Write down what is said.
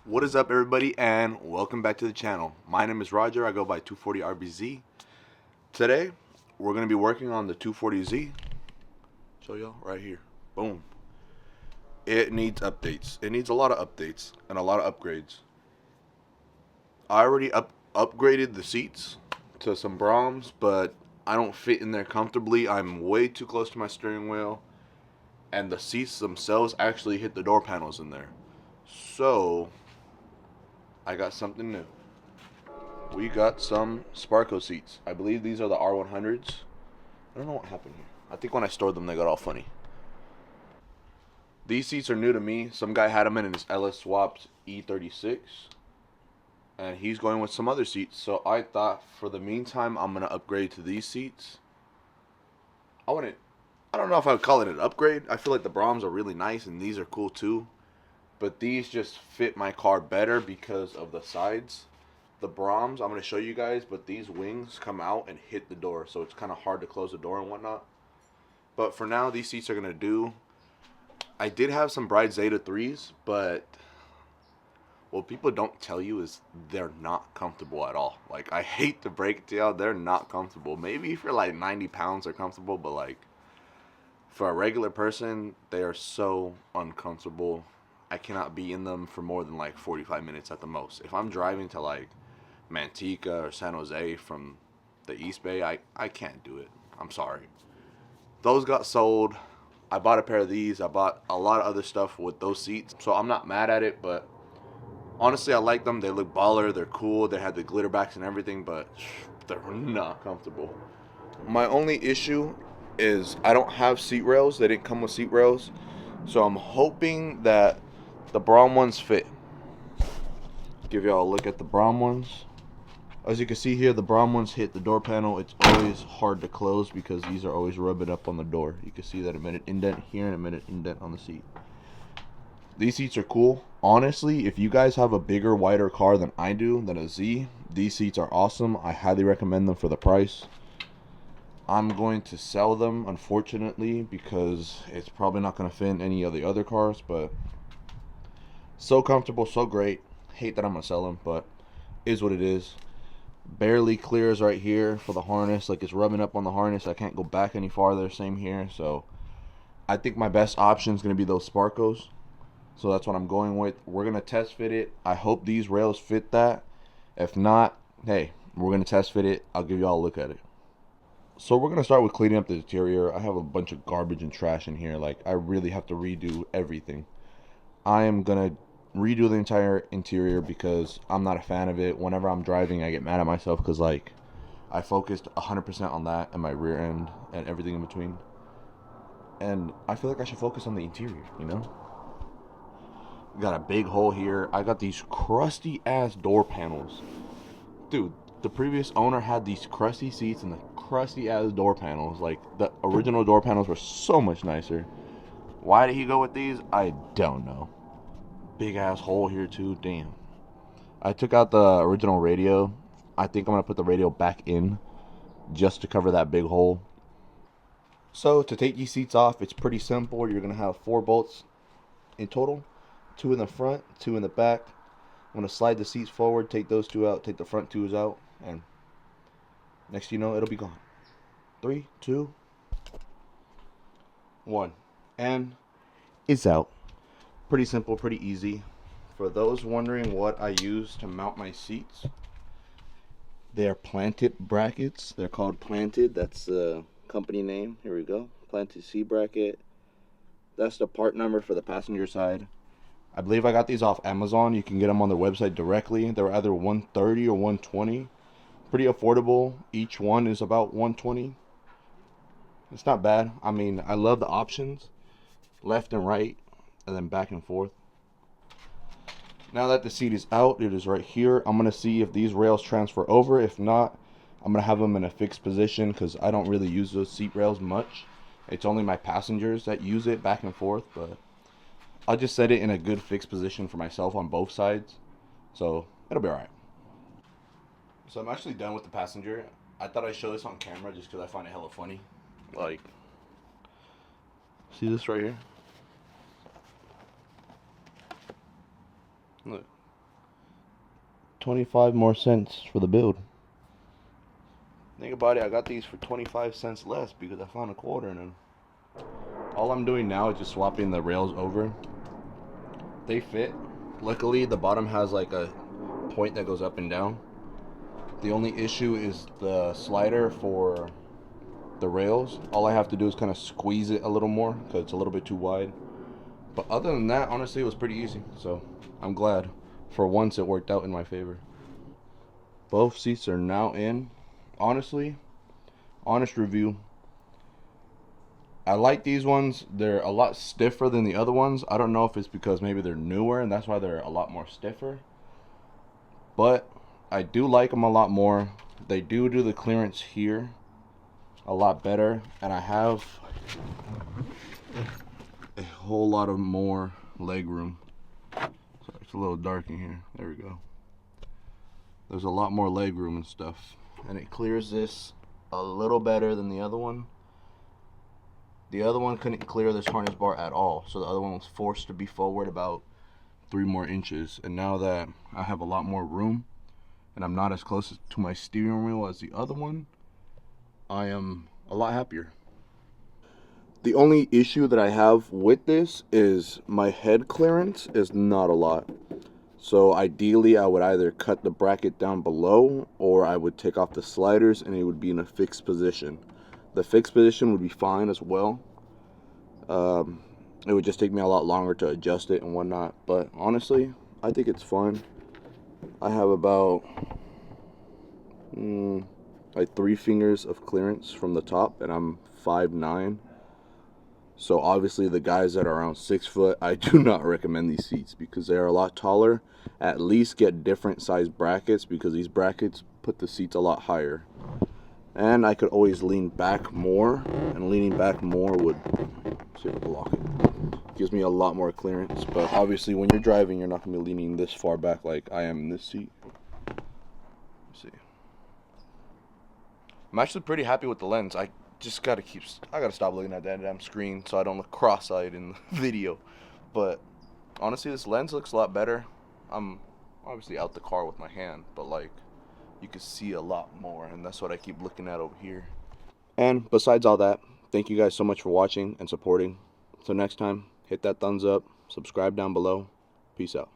What is up, everybody, and welcome back to the channel. My name is Roger. I go by 240RBZ. Today, we're going to be working on the 240Z. Show y'all right here. Boom. It needs updates. It needs a lot of updates and a lot of upgrades. I already upgraded the seats to some Brahms, but I don't fit in there comfortably. I'm way too close to my steering wheel, and the seats themselves actually hit the door panels in there. So I got something new. We got some Sparco seats. I believe these are the R100s. I don't know what happened here. I think when I stored them, they got all funny. These seats are new to me. Some guy had them in his LS swapped E36, and he's going with some other seats. So I thought, for the meantime, I'm gonna upgrade to these seats. I don't know if I would call it an upgrade. I feel like the Brahms are really nice, and these are cool too. But these just fit my car better because of the sides. The Brahms, I'm going to show you guys, but these wings come out and hit the door, so it's kind of hard to close the door and whatnot. But for now, these seats are going to do. I did have some Bride Zeta 3s, but what people don't tell you is they're not comfortable at all. Like, I hate to break it to y'all, they're not comfortable. Maybe for like 90 pounds they're comfortable, but like for a regular person, they are so uncomfortable. I cannot be in them for more than like 45 minutes at the most. If I'm driving to like Manteca or San Jose from the East Bay, I can't do it. I'm sorry. Those got sold. I bought a pair of these. I bought a lot of other stuff with those seats. So I'm not mad at it, but honestly, I like them. They look baller. They're cool. They had the glitter backs and everything, but they're not comfortable. My only issue is I don't have seat rails. They didn't come with seat rails. So I'm hoping that the Brahm ones fit. Give y'all a look at the Brahm ones. As you can see here, the Brahm ones hit the door panel. It's always hard to close because these are always rubbing up on the door. You can see that it made an indent here and it made an indent on the seat. These seats are cool. Honestly, if you guys have a bigger, wider car than I do, than a Z, these seats are awesome. I highly recommend them for the price. I'm going to sell them, unfortunately, because it's probably not going to fit in any of the other cars, but so comfortable, so great. Hate that I'm going to sell them, but is what it is. Barely clears right here for the harness. Like, it's rubbing up on the harness. I can't go back any farther. Same here. So I think my best option is going to be those Sparcos. So that's what I'm going with. We're going to test fit it. I hope these rails fit that. If not, hey, we're going to test fit it. I'll give y'all a look at it. So we're going to start with cleaning up the interior. I have a bunch of garbage and trash in here. Like, I really have to redo everything. I am going to redo the entire interior because I'm not a fan of it. Whenever I'm driving, I get mad at myself because, like, I focused 100% on that and my rear end and everything in between. And I feel like I should focus on the interior, you know? Got a big hole here. I got these crusty ass door panels. Dude, the previous owner had these crusty seats and the crusty ass door panels. Like, the original door panels were so much nicer. Why did he go with these? I don't know. Big ass hole here too. Damn. I took out the original radio. I think I'm gonna put the radio back in just to cover that big hole. So to take these seats off, it's pretty simple. You're gonna have 4 bolts in total. 2 in the front, 2 in the back. I'm gonna slide the seats forward, take those 2 out, take the front 2s out, and next thing you know, it'll be gone. 3, 2, 1, and it's out. Pretty simple, pretty easy. For those wondering what I use to mount my seats, they are Planted brackets. They're called Planted. That's the company name. Here we go. Planted C bracket. That's the part number for the passenger side. I believe I got these off Amazon. You can get them on their website directly. They're either $130 or $120. Pretty affordable. Each one is about $120. It's not bad. I mean, I love the options. Left and right, and then back and forth. Now that the seat is out, it is right here. I'm going to see if these rails transfer over. If not, I'm going to have them in a fixed position because I don't really use those seat rails much. It's only my passengers that use it back and forth, but I'll just set it in a good fixed position for myself on both sides. So it'll be alright. So I'm actually done with the passenger. I thought I'd show this on camera just because I find it hella funny. Like, see this right here? Look. 25 more cents for the build. Think about it, I got these for 25 cents less because I found a quarter in them. All I'm doing now is just swapping the rails over. They fit. Luckily, the bottom has like a point that goes up and down. The only issue is the slider for the rails. All I have to do is kind of squeeze it a little more because it's a little bit too wide. But other than that, honestly, it was pretty easy. So I'm glad. For once, it worked out in my favor. Both seats are now in. Honestly, honest review, I like these ones. They're a lot stiffer than the other ones. I don't know if it's because maybe they're newer and that's why they're a lot more stiffer. But I do like them a lot more. They do the clearance here a lot better. And I have a whole lot of more leg room. Sorry, it's a little dark in here. There we go. There's a lot more leg room and stuff. And it clears this a little better than the other one. The other one couldn't clear this harness bar at all, so the other one was forced to be forward about 3 more inches. And now that I have a lot more room and I'm not as close to my steering wheel as the other one, I am a lot happier. The only issue that I have with this is my head clearance is not a lot. So ideally I would either cut the bracket down below or I would take off the sliders and it would be in a fixed position. The fixed position would be fine as well. It would just take me a lot longer to adjust it and whatnot. But honestly, I think it's fine. I have about like 3 fingers of clearance from the top and I'm 5'9". So obviously the guys that are around 6 foot, I do not recommend these seats because they are a lot taller. At least get different size brackets because these brackets put the seats a lot higher. And I could always lean back more, and leaning back more would, see if I can lock it. Gives me a lot more clearance, but obviously when you're driving, you're not going to be leaning this far back like I am in this seat. Let's see. I'm actually pretty happy with the lens. I just gotta stop looking at that damn screen so I don't look cross-eyed in the video. But honestly, this lens looks a lot better. I'm obviously out the car with my hand, but like you can see a lot more, and that's what I keep looking at over here. And besides all that, thank you guys so much for watching and supporting. Until next time, hit that thumbs up, subscribe down below. Peace out.